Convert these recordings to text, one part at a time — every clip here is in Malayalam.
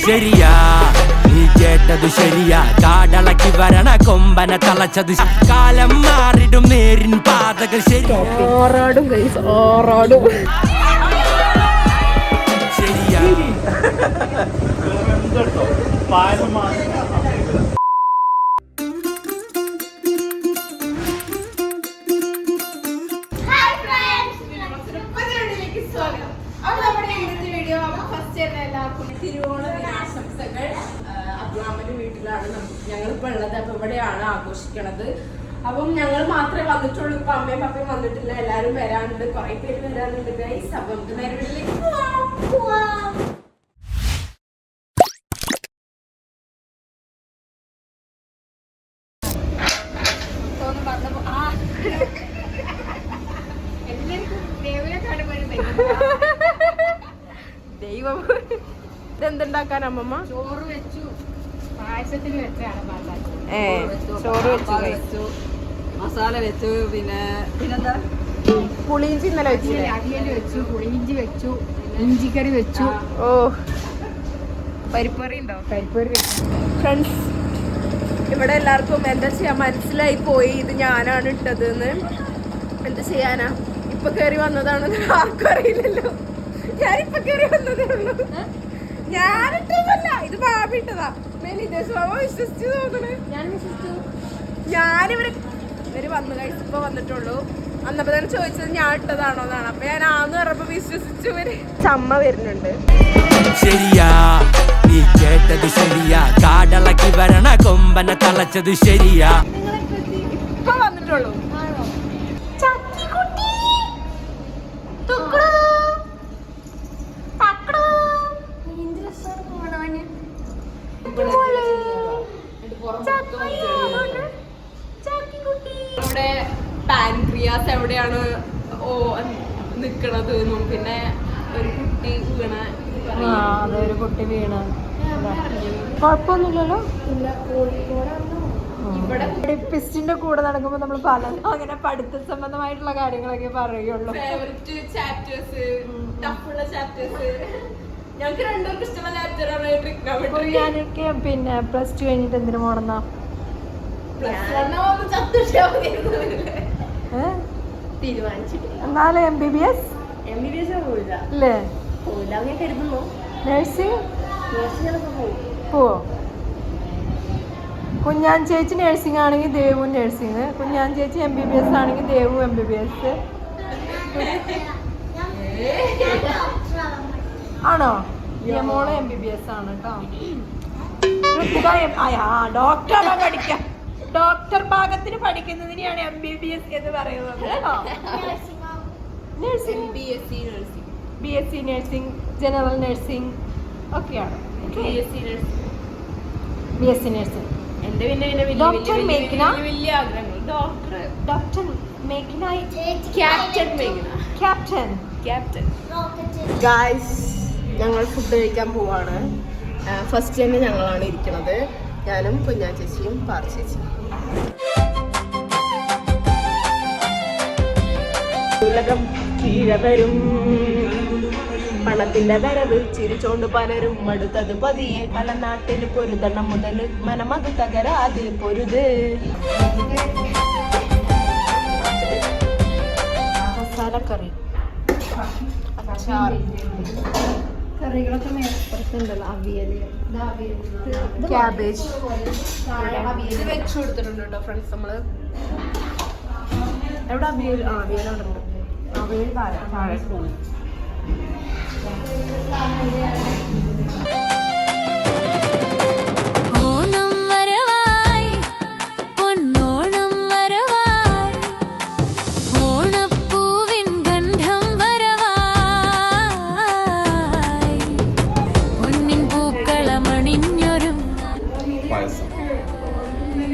ശരിയാ നീ കേട്ടതു ശരിയാ കാടളക്കി വരണ കൊമ്പനെ തളച്ചത് കാലം മാറിടും നേരിൻ പാതകൾ ശരിയാ ശരിയാ തിരുവോണ ദിനാശംസകൾ. അബ്ദുറഹ്മാന്റെ വീട്ടിലാണ് ഞങ്ങളിപ്പോ ഉള്ളത്. അപ്പൊ ഇവിടെയാണ് ആഘോഷിക്കണത്. അപ്പം ഞങ്ങൾ മാത്രമേ വന്നിട്ടുള്ളൂ. ഇപ്പൊ അമ്മയും പപ്പയും വന്നിട്ടില്ല. എല്ലാരും വരാനുണ്ട്, കുറെ പേര് വരാനുണ്ട് ഗൈസ്. അപ്പൊ നമുക്ക് നേരെ വീട്ടിലേക്ക് പോവാം. ദൈവം ഇതെന്തുണ്ടാക്കാൻ അമ്മമ്മ? ചോറ് വെച്ചു, പായസത്തിന് വെച്ചാണ്. ചോറ് വെച്ചു, മസാല വെച്ചു, പിന്നെന്താ പുളിയിഞ്ചി ഇന്നലെ വെച്ചു, അവിയൽ വെച്ചു, പുളിയിഞ്ചി വെച്ചു, ഇഞ്ചിക്കറി വെച്ചു. ഓ പരിപ്പറി ഉണ്ടോ? പരിപ്പറി വെച്ചു. ഫ്രണ്ട്സ്, ഇവിടെ എല്ലാവർക്കും എന്താ ചെയ്യാ മനസ്സിലായി പോയി ഇത് ഞാനാണ് ഇട്ടത് എന്ന്. എന്ത് ചെയ്യാനാ, ഇപ്പൊ കേറി വന്നതാണെന്ന് ആർക്കും അറിയില്ലല്ലോ. ഞാനിപ്പൊ കേറി വന്നതേ ഉള്ളൂ. ഞാനിട്ടതല്ല, ഇത് ഭാവി ഇട്ടതാ. വിശ്വസിച്ചു നോക്കണേ. ഇവര് വന്നു കഴിച്ച് ഇപ്പൊ വന്നിട്ടുള്ളൂ. അന്നപ്പോ തന്നെ ചോദിച്ചത് ഞാൻ ഇട്ടതാണോ എന്നാണ്. അപ്പൊ ഞാൻ ആന്ന് പറഞ്ഞപ്പോ വിശ്വസിച്ചു. ഇവര് ചമ്മ വരുന്നുണ്ട്. ശരിയാ നീ കേട്ടത് ശരിയാ കാടളക്കി വരണ കൊമ്പനെ തളച്ചത് ശരിയാ. ഇപ്പൊ വന്നിട്ടുള്ളൂ. ഇവിടെ പാൻക്രിയാസ് എവിടെയാണ് നിക്കണത് എന്നും പിന്നെ ഒരു കുട്ടി വീണ. അതൊരു കുട്ടി വീണ്. കുഴപ്പമൊന്നുമില്ലല്ലോ. ഇവിടെ പിസ്റ്റിന്റെ കൂടെ നടക്കുമ്പോ നമ്മൾ പലതും അങ്ങനെ പഠിത്ത സംബന്ധമായിട്ടുള്ള കാര്യങ്ങളൊക്കെ പറയുള്ളൂ. ഫേവറേറ്റ് ചാപ്റ്റേഴ്സ്, ടഫുള്ള ചാപ്റ്റേഴ്സ്. ഞങ്ങൾക്ക് രണ്ടുപേർക്ക് ഇഷ്ടമുള്ള ചാപ്റ്ററാണ് ട്രിഗ്നോമെട്രി. ഞാനൊക്കെ പിന്നെ +2 കഴിഞ്ഞിട്ട് എന്തിനു പോണെന്നാ എന്നാലും MBBS അല്ലേ? നഴ്സിംഗ് പോവോ? കുഞ്ഞാൻ ചേച്ചി നഴ്സിംഗ് ആണെങ്കിൽ ദേവും നഴ്സിംഗ്, കുഞ്ഞാൻ ചേച്ചി MBBS ആണെങ്കിൽ ദേവും MBBS. ആണോ? മോള് MBBS ആണ് കേട്ടോ. ഡോക്ടർ പഠിക്കാം. ഡോക്ടർ ഭാഗത്തിന് പഠിക്കുന്നതിനെയാണ് MBBS എന്ന് പറയുന്നത്. Nursing, BSc nursing, general nursing ഒക്കെയാണ്. BSc nursing. എന്റെ പിന്നെ ഡോക്ടർ മേഘ്ന, വലിയ ആഗ്രഹങ്ങൾ. ഡോക്ടർ മേഘ്ന, ക്യാപ്റ്റൻ. ഗായ്സ്, ഞങ്ങൾ ഫുഡ് കഴിക്കാൻ പോവാണ്. ഫസ്റ്റ് തന്നെ ഞങ്ങളാണ് ഇരിക്കുന്നത്. ഞാനും കുഞ്ഞാ ചേച്ചിയും പാറ ചേച്ചിയും. ഉലകം കീഴവരും പണത്തിന്റെ വരവ് ചിരിച്ചോണ്ട് പലരും അടുത്തത് പതിയെ പല നാട്ടിൽ പൊരുതണം മുതൽ മനമത് തകരാതെ പൊരുത്. മസാലക്കറി, കറികളൊക്കെ ഉണ്ടല്ലോ. അവിയല്, ക്യാബേജ് അവിയൽ വെച്ചു കൊടുത്തിട്ടുണ്ട് കേട്ടോ ഫ്രണ്ട്സ്. നമ്മള് എവിടെ അവിയൽ? അവിയൽ അവിടെ ഉണ്ട്. അവിയൽ താഴെ സ്പൂൺ.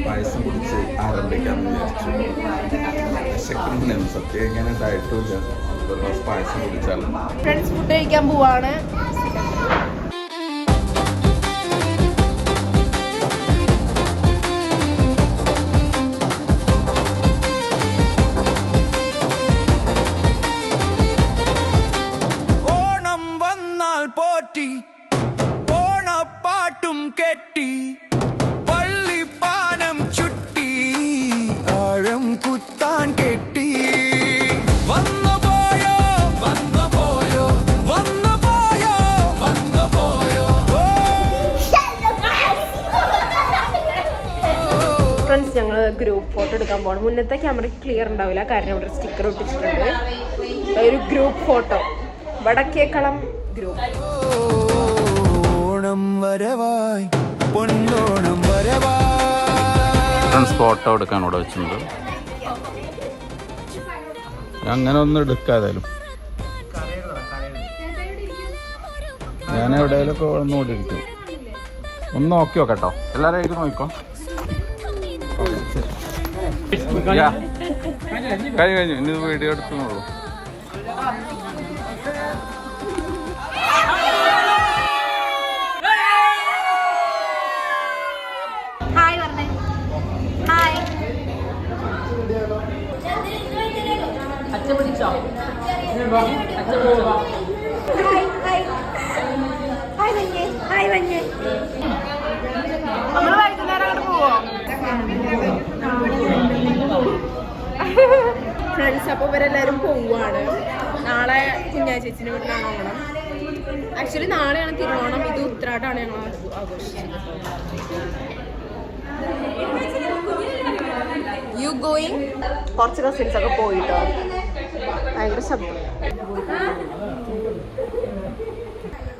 പായസം കുടിച്ച് ആരംഭിക്കാമെന്ന് വിചാരിച്ചു. സത്യം എങ്ങനെ ഡയറ്റുമില്ല, ഒരു ഗ്ലാസ് പായസം കുടിച്ചാലും. ഫ്രണ്ട്സ്, ഫുഡ് കഴിക്കാൻ പോവാണ്. ഓണം വന്നാൽ പോറ്റി ഓണപ്പ കെട്ടി പള്ളിപ്പാനം ചുട്ടി ആഴം കുത്താൻ കെട്ടി വന്നു പോയോ വന്നു പോയോ വന്നു പോയോ വന്നു പോയോ. ഫ്രണ്ട്സ് ഞങ്ങൾ ഗ്രൂപ്പ് ഫോട്ടോ എടുക്കാൻ പോകണം. മുന്നത്തെ ക്യാമറ ക്ലിയർ ഉണ്ടാവില്ല കാരണം ഇവിടെ സ്റ്റിക്കർ ഒട്ടിച്ചിട്ടുണ്ട്. ഒരു group photo Vadakkekalam group. Onam വരവായി പൊന്നോണം വരവായി. ഫ്രണ്ട്സ് ഫോട്ടോ എടുക്കാൻ ഇവിടെ വെച്ചിട്ടുണ്ട്. അങ്ങനെ ഒന്നും എടുക്കാതായാലും ഞാൻ എവിടെയെങ്കിലൊക്കെ ഒന്നുകൂടി ഇരിക്കും. ഒന്ന് നോക്കി നോക്കട്ടോ, എല്ലാവരും നോക്കിക്കോ. കഴിഞ്ഞു ഇനി വീഡിയോ എടുക്കുന്നുള്ളൂ. ഹായ് പറഞ്ഞേ. ഹായ്. നമ്മള് വൈകുന്നേരം അങ്ങോട്ട് പോവോ? ഫ്രണ്ട്സ് അപ്പോൾ ഇവരെല്ലാവരും പോവുകയാണ്. നാളെ കുഞ്ഞാ ചേച്ചിൻ്റെ വീട്ടിലാണ് ഓണം. ആക്ച്വലി നാളെയാണ് തിരുവോണം, ഇത് ഉത്രാട്ടാണ് ഞങ്ങൾ ആഘോഷിച്ചത്. You going? കുറച്ച് കസിൻസ് ഒക്കെ പോയിട്ടോ. ഭയങ്കര ശബ്ദം.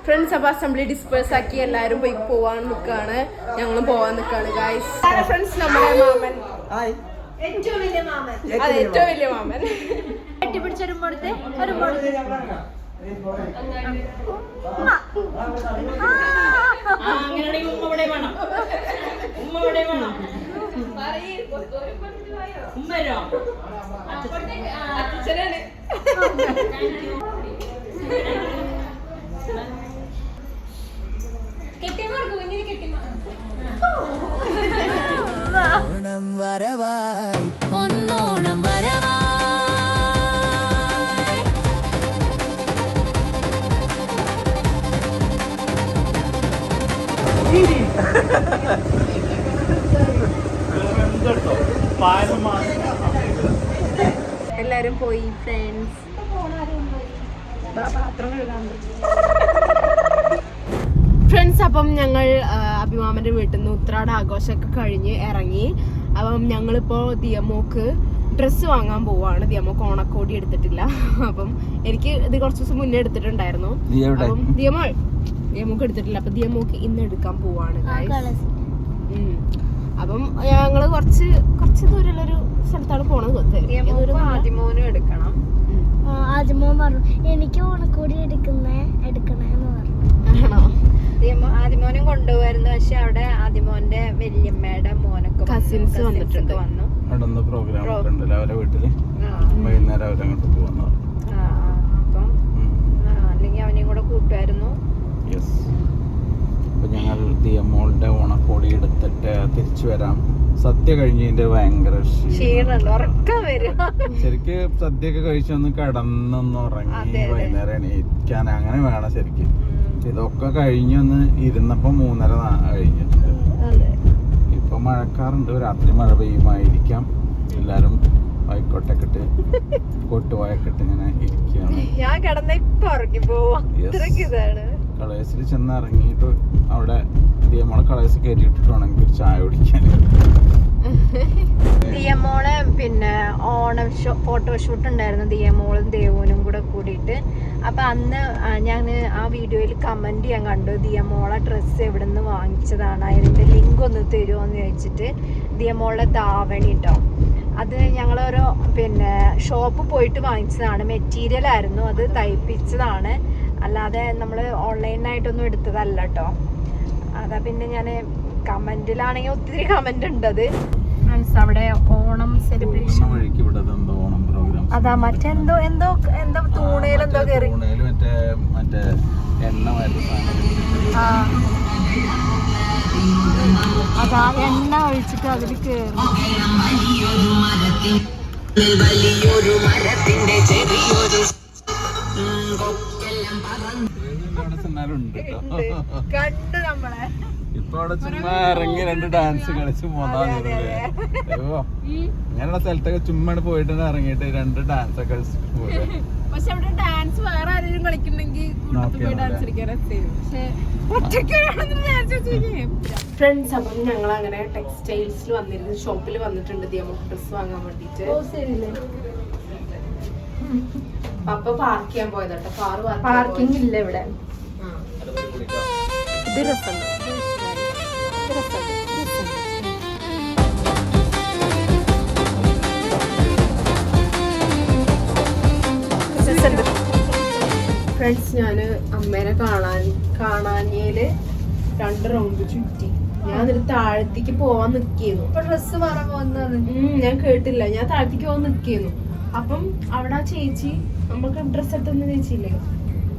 ഫ്രണ്ട്സ് അപ്പോൾ അസംബ്ലി ഡിസ്പേഴ്സ് ആക്കി എല്ലാവരും പോയി പോവാൻ നിൽക്കുകയാണ്. ഞങ്ങളും പോവാൻ നിൽക്കുകയാണ് ഗായ്സ്. ഫ്രണ്ട്സ് നമ്മുടെ മാമൻ, ഏറ്റവും വലിയ മാമൻ, അതെ ഏറ്റവും വലിയ മാമൻ. കെട്ടിപ്പിടിച്ചൊരുമ്പോഴത്തെ ഓണം വരവായി പൊന്നോണം വരവായി. എല്ലാരും പോയി ഫ്രണ്ട്സ്. ഫ്രണ്ട്സ് അപ്പം ഞങ്ങൾ അഭിമാമന്റെ വീട്ടിൽ നിന്ന് ഉത്രാട ആഘോഷമൊക്കെ കഴിഞ്ഞ് ഇറങ്ങി. അപ്പം ഞങ്ങളിപ്പോൾ ദിയമോക്ക് ഡ്രസ്സ് വാങ്ങാൻ പോവാണ്. ദിയമോക്ക് ഓണക്കോടി എടുത്തിട്ടില്ല. അപ്പം എനിക്ക് ഇത് കുറച്ച് ദിവസം മുന്നേ എടുത്തിട്ടുണ്ടായിരുന്നു. അപ്പം ദിയമോക്ക് എടുത്തിട്ടില്ല. അപ്പൊ ദിയമോക്ക് ഇന്ന് എടുക്കാൻ പോവാണ്. അപ്പം ഞങ്ങള് കുറച്ച് ദൂരമുള്ളൊരു സ്ഥലത്താണ് പോണത്. ആദ്യമോനും എടുക്കണം. ആദ്യമോൻ പറഞ്ഞു എനിക്ക് ഓണക്കോടി എടുക്കണേന്ന് പറഞ്ഞു. ആണോ? ആദ്യമോനും കൊണ്ടുപോയിരുന്നു. പക്ഷെ അവിടെ ആദ്യമോന്റെ വല്യമ്മയുടെ മോനൊക്കെ കസിൻസ് വന്നിട്ടുണ്ട്. വന്നു. പ്രോഗ്രാം അവരെ വീട്ടില് വൈകുന്നേരം അവരങ്ങോട്ട് പോകുന്നു. അപ്പം അല്ലെങ്കിൽ അവനെയും കൂടെ കൂട്ടുമായിരുന്നു. യെസ്. അപ്പൊ ഞങ്ങൾ ദിയമോളുടെ ഓണക്കോടി എടുത്തിട്ട് തിരിച്ചു വരാം. സദ്യ കഴിഞ്ഞതിന്റെ ഭയങ്കര ക്ഷീണുണ്ട്, ഉറക്കം വരും. ശരിക്ക് സദ്യയൊക്കെ കഴിച്ചൊന്ന് കിടന്നൊന്ന് ഉറങ്ങി വൈകുന്നേരം എണീക്കാൻ അങ്ങനെ വേണം ശരിക്കും. ഇതൊക്കെ കഴിഞ്ഞൊന്ന് ഇരുന്നപ്പോ 3:30 കഴിഞ്ഞിട്ടുണ്ട്. ഇപ്പൊ മഴക്കാറുണ്ട്, രാത്രി മഴ പെയ്യുമായിരിക്കാം. എല്ലാരും വായിക്കോട്ടൊക്കെ ഇട്ട് കൊട്ടുവായൊക്കെ ഇട്ട് ഇങ്ങനെ ഇരിക്കുകയാണ്. ഞാൻ കിടന്ന ഇപ്പൊ ഉറങ്ങി പോവാ. ഇതാണ് കളേഴ്സിൽ ചെന്ന് ഇറങ്ങിയിട്ട് അവിടെ ദിയമോളെ കളേഴ്സ് കയറ്റിയിട്ടിട്ട് വേണമെങ്കിൽ ഒരു ചായ കുടിക്കാൻ. ദിയമോളെ പിന്നെ ഓണം ഫോട്ടോഷൂട്ട് ഉണ്ടായിരുന്നു ദിയമോളും ദേവനും കൂടെ കൂടിയിട്ട്. അപ്പൊ അന്ന് ഞാൻ ആ വീഡിയോയിൽ കമന്റ് ചെയ്യാൻ കണ്ടു, ദിയമോളെ ഡ്രസ്സ് എവിടെ നിന്ന് വാങ്ങിച്ചതാണ്, അതിന്റെ ലിങ്ക് ഒന്ന് തരുമോ എന്ന് ചോദിച്ചിട്ട്. ദിയമോളുടെ ധാവണി കേട്ടോ, അത് ഞങ്ങളൊരു പിന്നെ ഷോപ്പ് പോയിട്ട് വാങ്ങിച്ചതാണ്. മെറ്റീരിയൽ ആയിരുന്നു, അത് തയ്പ്പിച്ചതാണ്, അല്ലാതെ നമ്മൾ ഓൺലൈനായിട്ടൊന്നും എടുത്തതല്ല കേട്ടോ. അതാ പിന്നെ ഞാൻ കമന്റിലാണെങ്കിൽ ഒത്തിരി കമന്റ് ഉണ്ട്. അത് അവിടെ ഓണം സെലിബ്രേഷൻ അതാ മറ്റെന്തോ തൂണയിലെന്തോ കയറി അതാ എണ്ണ ഒഴിച്ചിട്ട് അതിൽ കയറി. കണ്ട് നമ്മളെ. ഇപ്പൊ അവിടെ ചുമ്മാ ഇറങ്ങി 2 ഡാൻസ് കളിച്ച് പോന്നാ അങ്ങനെയുള്ള സ്ഥലത്തൊക്കെ ചുമ്മാ പോയിട്ട് ഇറങ്ങിയിട്ട് 2 ഡാൻസ് ഒക്കെ കളിച്ചിട്ട് പോയത്. പക്ഷെ അവിടെ ഡാൻസ് വേറെ ആരെങ്കിലും കളിക്കുന്നെങ്കിൽ പോയി ഡാൻസ് കളിക്കാൻ ഫ്രണ്ട്സ്. അപ്പം ഞങ്ങൾ അങ്ങനെ ടെക്സ്റ്റൈൽസിൽ വന്നിരുന്നു, ഷോപ്പിൽ വന്നിട്ടുണ്ട് ദിയമോക്ക് ഡ്രസ് വാങ്ങാൻ വേണ്ടിട്ട്. പപ്പ പാർക്ക് ചെയ്യാൻ പോയതാട്ടോ. പാർക്കിംഗ് ഇല്ല ഇവിടെ. ഇത് രസമുണ്ട്. ഫ്രണ്ട്സ്, ഞാന് അമ്മേനെ കാണാഞ്ഞേല് 2 റൗണ്ട് ചുറ്റി. ഞാൻ എന്നിട്ട് താഴത്തേക്ക് പോവാൻ നിക്കുന്നു. ഡ്രസ് മാറാൻ പോകുന്നത് ഞാൻ കേട്ടില്ല. ഞാൻ താഴത്തേക്ക് പോവാൻ നിക്കുന്നു. അപ്പം അവിടെ ആ ചേച്ചി നമ്മൾക്ക് ഡ്രസ് എടുത്തൊന്നും ചേച്ചിയില്ലേ,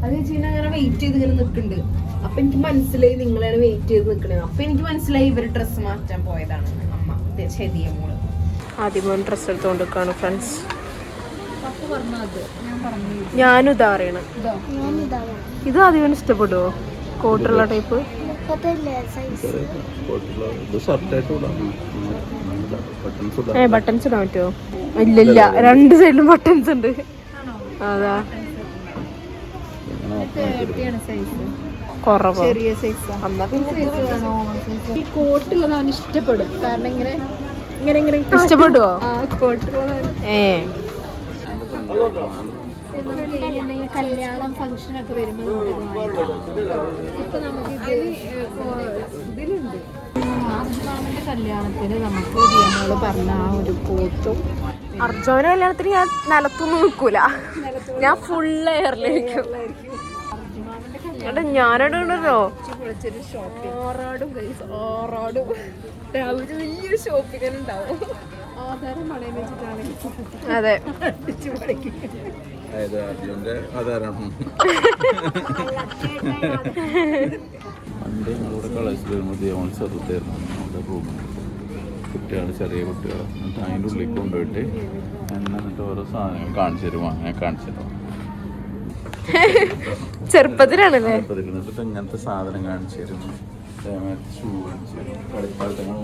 ആ ചേച്ചീനെ അങ്ങനെ വെയിറ്റ് ചെയ്ത് ഇങ്ങനെ നിക്കുന്നുണ്ട്. അപ്പൊ എനിക്ക് മനസ്സിലായി നിങ്ങളാണ് വെയിറ്റ് ചെയ്ത് നിക്കണേ. അപ്പൊ എനിക്ക് മനസ്സിലായി ഇവര് ഡ്രസ് മാറ്റാൻ പോയതാണ് അമ്മ ശരിയ മോള്. ആദ്യം ഡ്രസ് എടുത്തോണ്ടിരിക്കാണ് ഫ്രണ്ട്സ്. ഞാനും ഇതാ അറിയണം. ഇത് ആദ്യം ഇഷ്ടപ്പെടുവോ? കോട്ടുള്ള ടൈപ്പ് ബട്ടൺസ് ഇടാൻ പറ്റുമോ? ഇല്ലില്ല, 2 സൈഡിലും ബട്ടൺസ് ഉണ്ട്. അതാ കുറവ്, ചെറിയ സൈസ്. എന്നാ പിന്നെ ഈ കോട്ടുള്ളത് അവന് ഇഷ്ടപ്പെടും. കാരണം ഇങ്ങനെ ഇങ്ങനെ ഇങ്ങനെ ഇഷ്ടപ്പെടുവോ? കോട്ടുള്ളത് നമുക്ക് കല്യാണം ഫംഗ്ഷൻ ഒക്കെ വരുമ്പോൾ ഇപ്പൊ നമുക്കിത് ഇതിലുണ്ട്. അർജുനാമിന്റെ കല്യാണത്തിന് നമുക്ക് ദിയമോള് പറഞ്ഞ ആ ഒരു കോട്ടും. അർജുന കല്യാണത്തിന് ഞാൻ നിലത്തൊന്നും നിൽക്കൂല, ഞാൻ ഫുൾ എയറിലായിരിക്കും. ഞാനിടണ്ടല്ലോ ആറാടും രാവിലെ വലിയൊരു ഷോപ്പിംഗ് ഉണ്ടാവും. ആധാരം പണയം വെച്ചിട്ടാണ്. അതെ, കുട്ടികൾ, ചെറിയ കുട്ടികൾ അതിൻ്റെ ഉള്ളിൽ കൊണ്ടുപോയിട്ട് എന്നിട്ട് ഓരോ സാധനങ്ങൾ കാണിച്ചു തരും, അങ്ങനെ കാണിച്ചു തരും. ചെറുപ്പത്തിലാണല്ലേ. എന്നിട്ട് ഇങ്ങനത്തെ സാധനം കാണിച്ചു തരും, ഷൂ കാണിച്ചു തരും, കളിപ്പാട്ടങ്ങൾ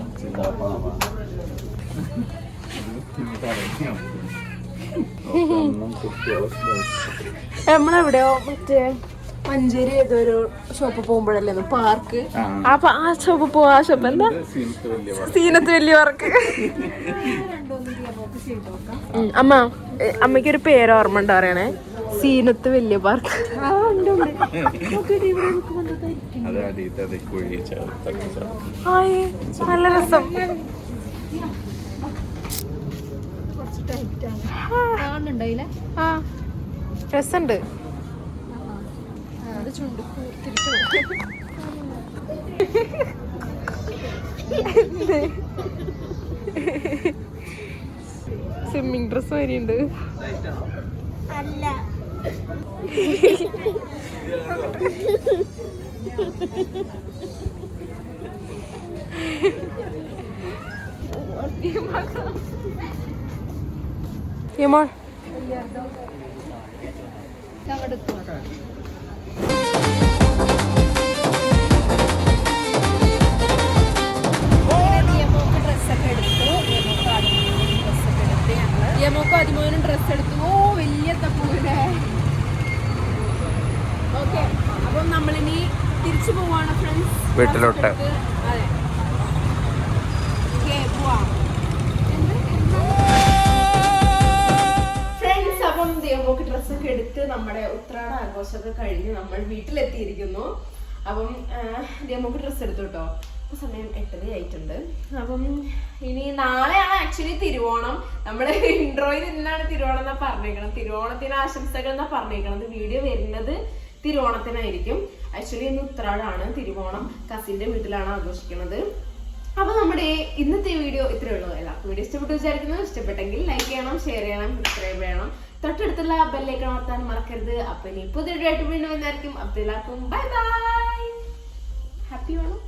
നമ്മളെവിടെയോ മറ്റേ മഞ്ചേരി ഏതൊരു ഷോപ്പ് പോകുമ്പോഴല്ലേ പാർക്ക്, ആ ഷോപ്പ് പോവാ. ആ ഷോപ്പ് എന്താ? സീനത്ത് വലിയ പാർക്ക്. അമ്മ, അമ്മയ്ക്കൊരു പേര് ഓർമ്മ ഉണ്ടോ അറിയണേ? സീനത്ത് വലിയ പാർക്ക്. നല്ല രസം. ആ രസമുണ്ട്. സ്വിമ്മിങ് ഡ്രസ് വരെയുണ്ട്. യമോൾ യമോക്ക് 13 ഡ്രസ് എടുത്തു. ഓ വലിയ തപ്പൂല്ലേ. ഓക്കെ, അപ്പം നമ്മളിനി തിരിച്ചു പോവാണ് ഫ്രണ്ട്സ് വീട്ടിലോട്ട്. അതെ, പോവാം ഫ്രണ്ട്സ്. അപ്പം യമോക്ക് ഡ്രസ്സൊക്കെ എടുത്ത് നമ്മുടെ ഉത്രാട ആഘോഷമൊക്കെ കഴിഞ്ഞ് നമ്മൾ വീട്ടിലെത്തിയിരിക്കുന്നു. അപ്പം യമോക്ക് ഡ്രസ്സ് എടുത്തു കേട്ടോ. സമയം 8:30 ആയിട്ടുണ്ട്. അപ്പം ഇനി നാളെയാണ് ആക്ച്വലി തിരുവോണം. നമ്മുടെ ഇൻട്രോയിൽ ഇന്നാണ് തിരുവോണം എന്നാ പറഞ്ഞേക്കണം. തിരുവോണത്തിന് ആശംസകൾ എന്നാ പറഞ്ഞേക്കണത്. വീഡിയോ വരുന്നത് തിരുവോണത്തിനായിരിക്കും. ആക്ച്വലി ഇന്ന് ഉത്രാടാണ്, തിരുവോണം കസിന്റെ വീട്ടിലാണ് ആഘോഷിക്കുന്നത്. അപ്പൊ നമ്മുടെ ഇന്നത്തെ വീഡിയോ ഇത്രയേ ഉള്ളൂ. എല്ലാവർക്കും വീഡിയോ ഇഷ്ടപ്പെട്ടു വിചാരിക്കുന്നു. ഇഷ്ടപ്പെട്ടെങ്കിൽ ലൈക്ക് ചെയ്യണം, ഷെയർ ചെയ്യണം, സബ്സ്ക്രൈബ് ചെയ്യണം, തൊട്ടടുത്തുള്ള ബെല്ലൈക്കൺ അമർത്താൻ മറക്കരുത്. അപ്പൊ ഇനി പുതിയ വീഡിയോ ആയിട്ട് വീണ്ടും വന്നായിരിക്കും. അപ്പൊ എല്ലാവർക്കും ബൈ ബൈ, ഹാപ്പി ഓണം.